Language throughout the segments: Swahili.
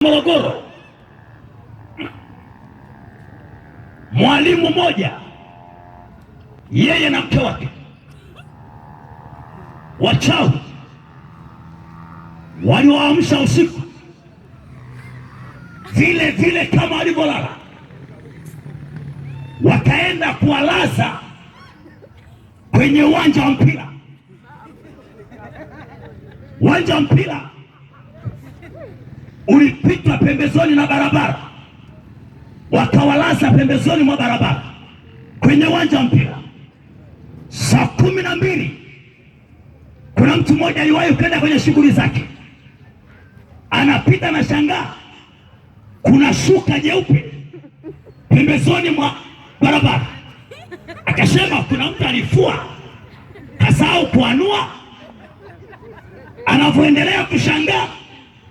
Morogoro, mwalimu mmoja yeye na mke wake wachawi waliwaamsha usiku vile vile kama walivyolala, wakaenda kuwalaza kwenye uwanja wa mpira. Uwanja wa mpira ulipitwa pembezoni na barabara, wakawalaza pembezoni mwa barabara kwenye uwanja wa mpira. Saa 12 kuna mtu mmoja aliwahi kwenda kwenye shughuli zake, anapita na shangaa, kuna shuka jeupe pembezoni mwa barabara. Akasema kuna mtu alifua kasahau kuanua. Anavyoendelea kushangaa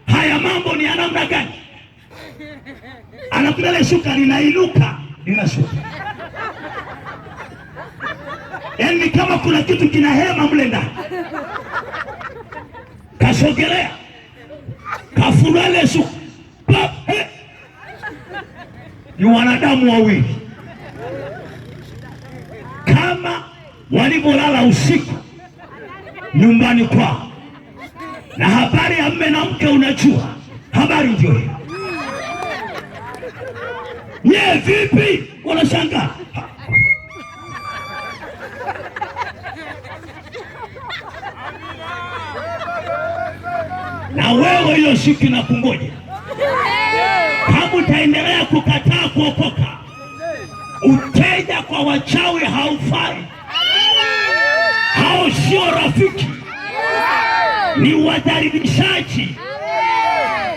haya mambo ni namna gani, anakuta ile shuka linainuka linashuka, yaani kama kuna kitu kinahema mle ndani. Kasogelea kafungua ile shuka, ni wanadamu wawili kama walivyolala usiku nyumbani kwao. Na habari ya mume na mke, unajua habari ndio hiyo. Nye vipi? Wanashangaa. Na wewe hiyo siku na kungoja, kama utaendelea kukataa kuokoka, uteja kwa wachawi haufai. Hao sio rafiki, ni wadhalilishaji.